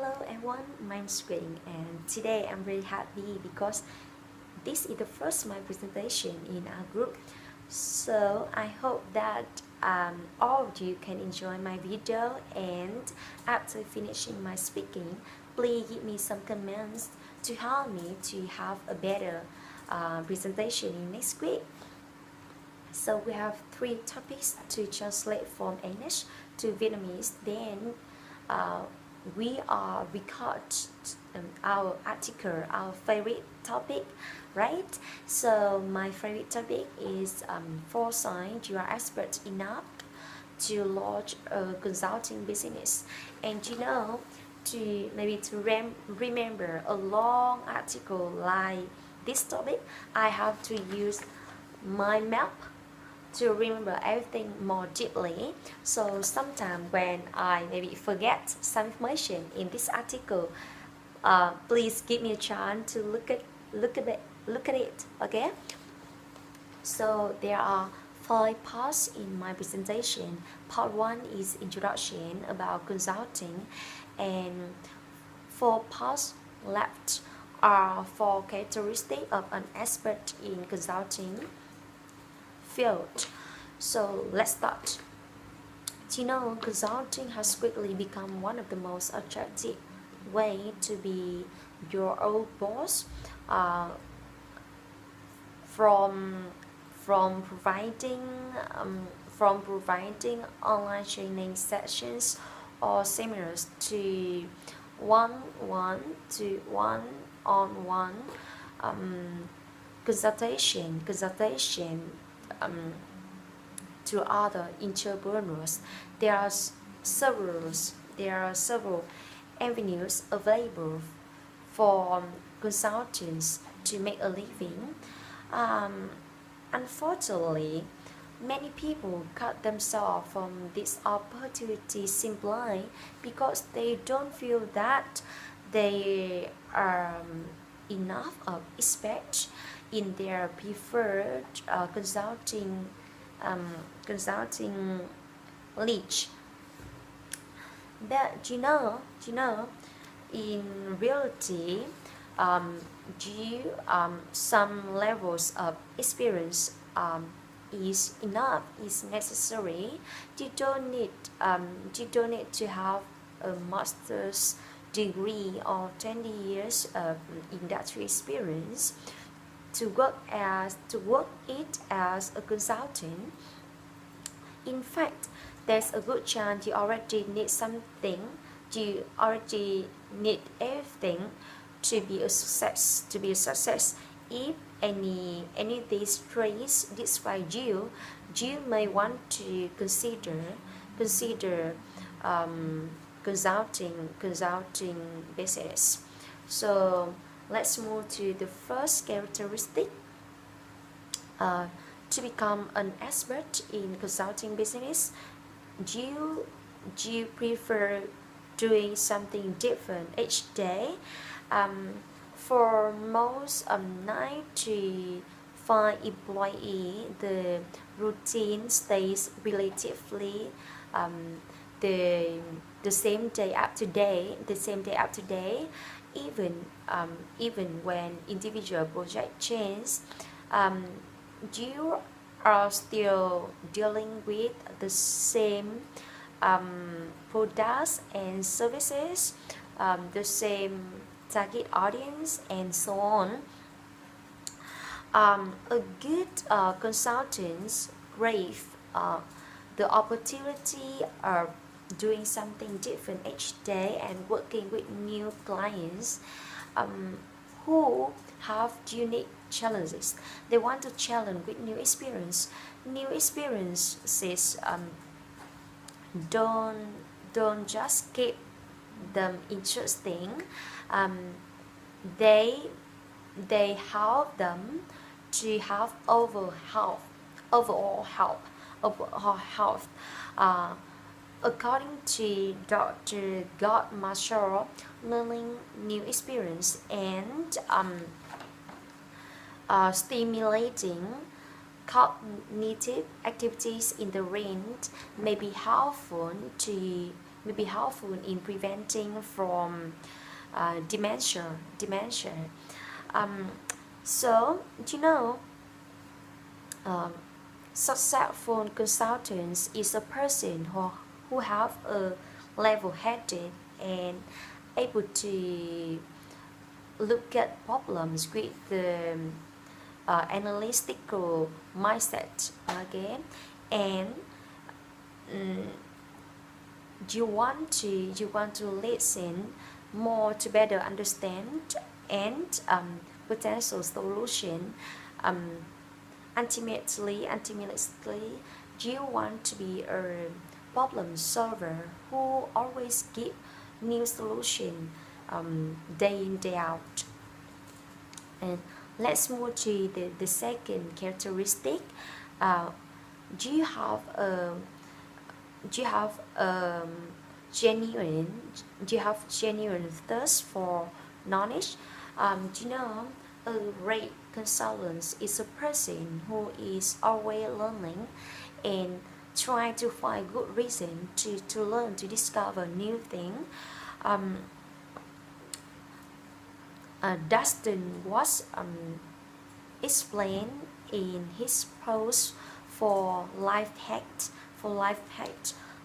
Hello everyone, my name is Spring, and today I'm very happy because this is the first my presentation in our group. So I hope that all of you can enjoy my video, and after finishing my speaking, please give me some comments to help me to have a better presentation in next week. So we have three topics to translate from English to Vietnamese. Then we are record our article, our favorite topic, right? So my favorite topic is for signs you are expert enough to launch a consulting business. And to maybe to remember a long article like this topic, I have to use my map to remember everything more deeply. So sometimes when I maybe forget some information in this article, please give me a chance to look at it. Okay. So there are 5 parts in my presentation. Part 1 is introduction about consulting, and 4 parts left are for characteristics of an expert in consulting field. So let's start. Consulting has quickly become one of the most attractive way to be your own boss. From providing online training sessions or seminars to one-on-one consultation to other entrepreneurs. There are several avenues available for consultants to make a living. Unfortunately, many people cut themselves from this opportunity simply because they don't feel that they are enough of expert in their preferred consulting niche. But in reality, some levels of experience is enough, is necessary. You don't need to have a master's degree or 20 years of industry experience to work it as a consultant. In fact, there's a good chance you already need something. You already need everything to be a success. If any of these traits describe you, you may want to consider consulting business. So let's move to the first characteristic. To become an expert in consulting business, you prefer doing something different each day. For most 9 to 5 employee, the routine stays relatively the same day after day, even when individual project change. You are still dealing with the same products and services, the same target audience, and so on. A good consultant crave the opportunity of doing something different each day and working with new clients who have unique challenges. They want to challenge with new experience. New experiences don't just keep them interesting. They help them to have overall health. According to Dr. God Marshall, learning new experience and stimulating cognitive activities in the brain may be helpful to will be helpful in preventing from dementia. Um, so you know, um, successful consultants is a person who have a level-headed and able to look at problems with the analytical mindset again, and mm, you want to listen more to better understand and potential solution. um, ultimately you want to be a problem solver who always give new solution day in day out. And let's move to the second characteristic. uh, do you have a do you have genuine do you have genuine thirst for knowledge? Do you know, a great consultant is a person who is always learning and trying to find good reason to learn, to discover new thing. um, Dustin was explained in his post for life hacked,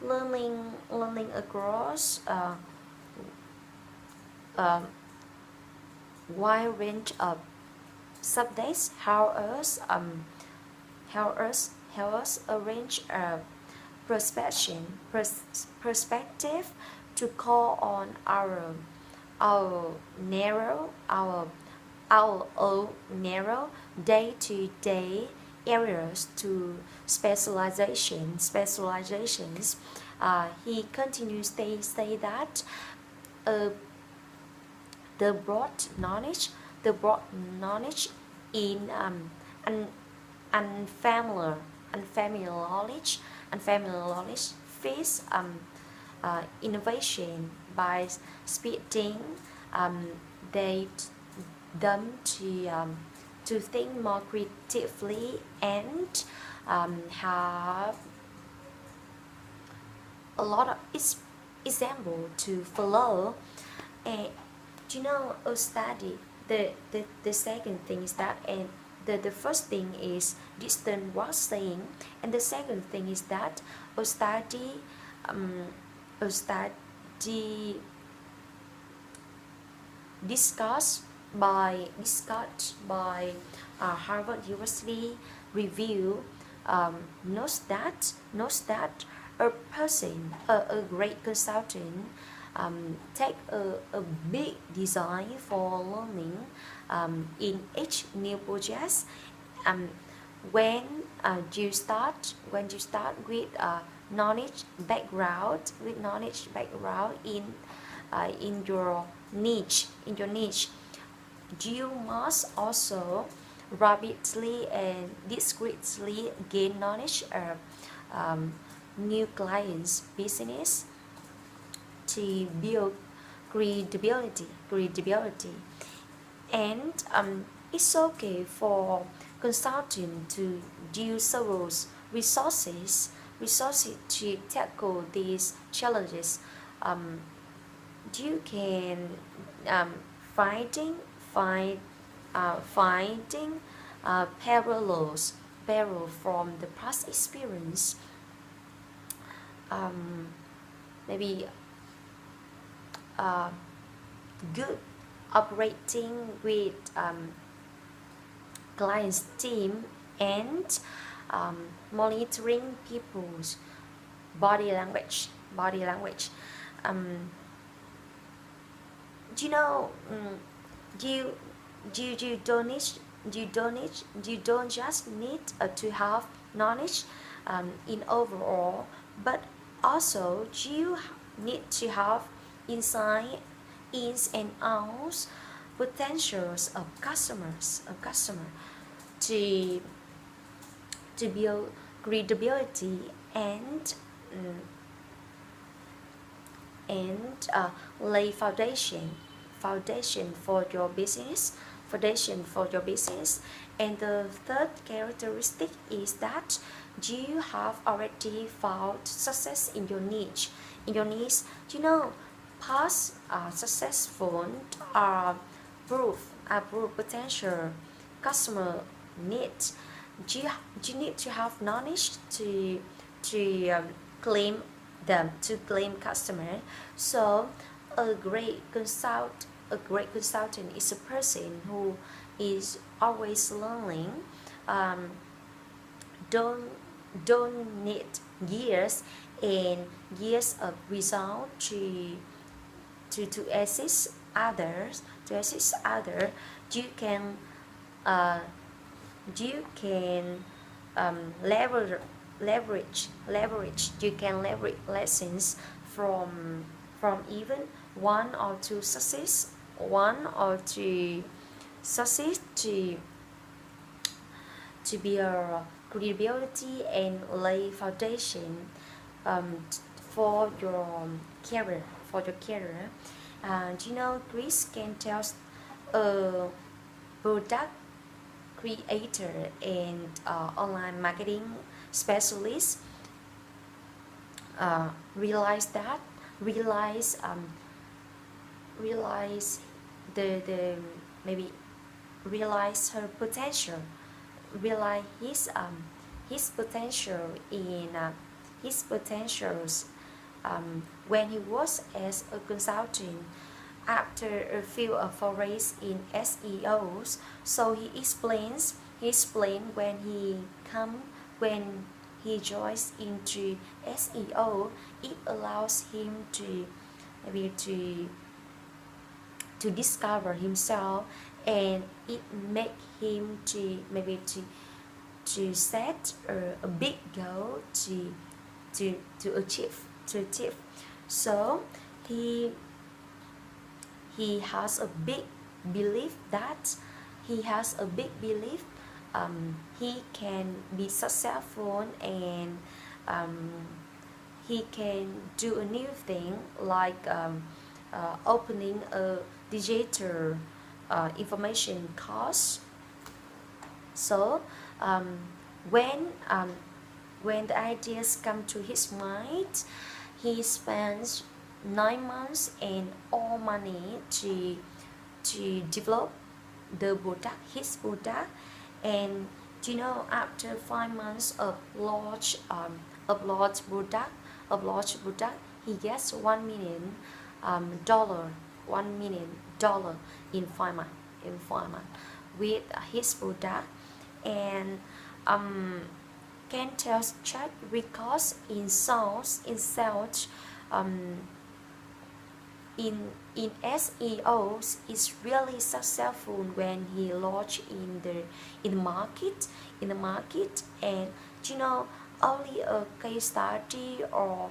learning across a wide range of subjects help us arrange a perspective to call on our own narrow day-to-day areas to specializations. He continues to say that uh, the broad knowledge in un, unfamiliar knowledge face innovation by speeding um, they them to think more creatively and have a lot of example to follow. And you know, a study, the second thing is that, and the first thing is Distant was saying, and the second thing is that a study um, a study discussed by Harvard University review notes that a person, a great consultant, take a big design for learning in each new project. Um, when you start with knowledge background in your niche, you must also rapidly and discreetly gain knowledge of new clients business to build credibility. And it's okay for consulting to use several resources to tackle these challenges. um, you can finding find finding parallel from the past experience. Maybe good operating with clients team and monitoring people's body language. um, do you know, you you don't need you don't just need to have knowledge in overall, but also you need to have insight ins and outs potentials of customer to build credibility and mm, lay foundation for your business. And the third characteristic is that you have already found success in your niche. in your needs. You know, past successful are proof potential customer needs. You need to have knowledge to claim them, to claim customer. So a great consultant is a person who is always learning. um, don't don't need years and years of result to assist others. To assist other, you can uh, you can leverage you can leverage lessons from even one or two success to build credibility and lay foundation for your career. And you know, Chris can tell a product creator and online marketing specialist realize that realize realize the maybe realize her potential, realize his potential in his potentials when he was as a consultant after a few forays in SEOs. So he explains when he joins into SEO, it allows him to maybe to discover himself, and it make him to maybe to set a big goal to achieve. So he has a big belief that he can be successful, and he can do a new thing like opening a digital information course. So um, when um, when the ideas come to his mind, he spends 9 months and all money to develop his product. And you know, after 5 months of launch product, he gets $1 million, $1 million in 5 months. With his product. And can tell chat records in sales um, in SEOs is really successful when he launched in the market. And you know, only a case study or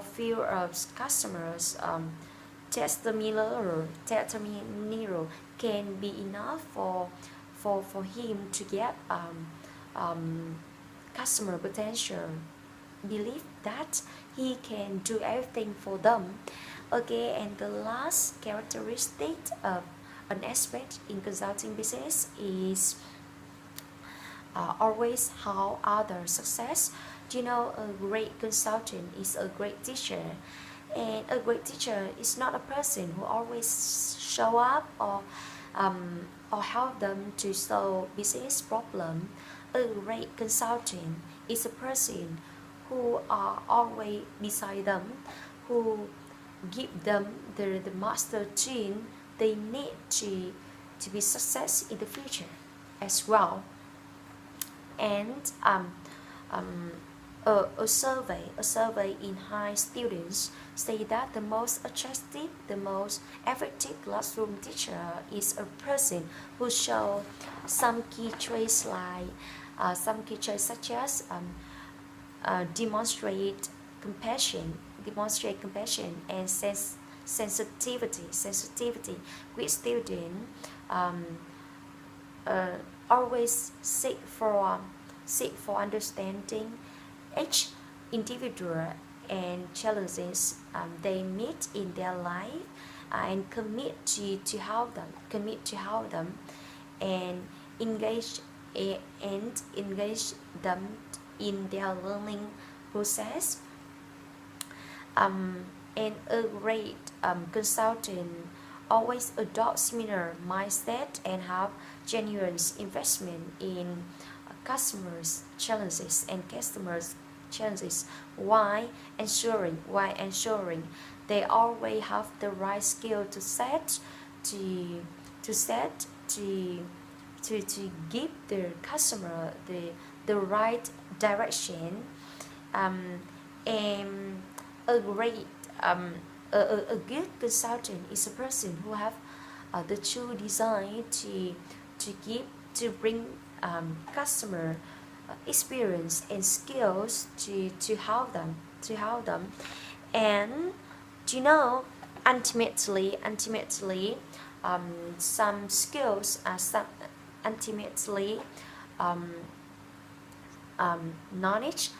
few of customers testimonial can be enough for him to get customer potential, believe that he can do everything for them. Okay, and the last characteristic of an aspect in consulting business is always how others success. You know, a great consultant is a great teacher, and a great teacher is not a person who always show up or help them to solve business problem. A great consultant is a person who are always beside them, who give them the master team they need to be success in the future as well. And um, a survey in high students say that the most attractive, the most effective classroom teacher is a person who show some key traits like such as demonstrate compassion and sensitivity with student. um, uh, Always seek for understanding each individual and challenges they meet in their life, and commit to help them and engage engage them in their learning process. And a great consultant always adopt similar mindset and have genuine investment in customers' challenges and customers' challenges. Why ensuring they always have the right skill to set to set to give the customer the right direction. And a great a good consultant is a person who have the true design to give to bring customer experience and skills to help them. And you know, ultimately some skills are some ultimately um, knowledge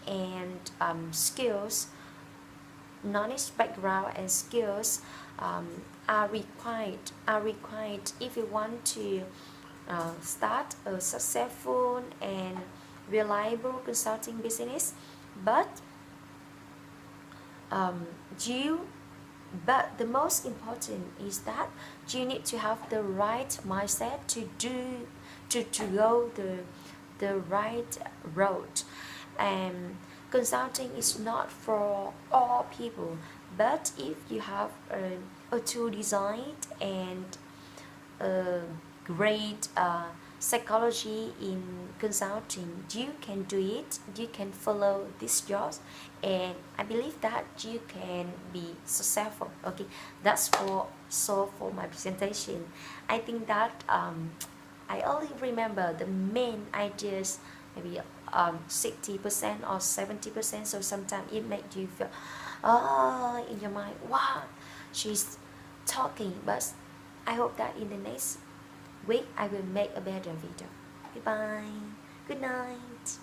and skills, knowledge, background, and skills um, are required if you want to start a successful and reliable consulting business. But um, you but the most important is that you need to have the right mindset to go the right road. And consulting is not for all people, but if you have a tool design and a great psychology in consulting, you can do it, you can follow this job, and I believe that you can be successful. Okay, that's for my presentation. I think that I only remember the main ideas, maybe 60% or 70%. So sometimes it makes you feel, oh, in your mind, wow, she's talking. But I hope that in the next week I will make a better video. Goodbye. Good night.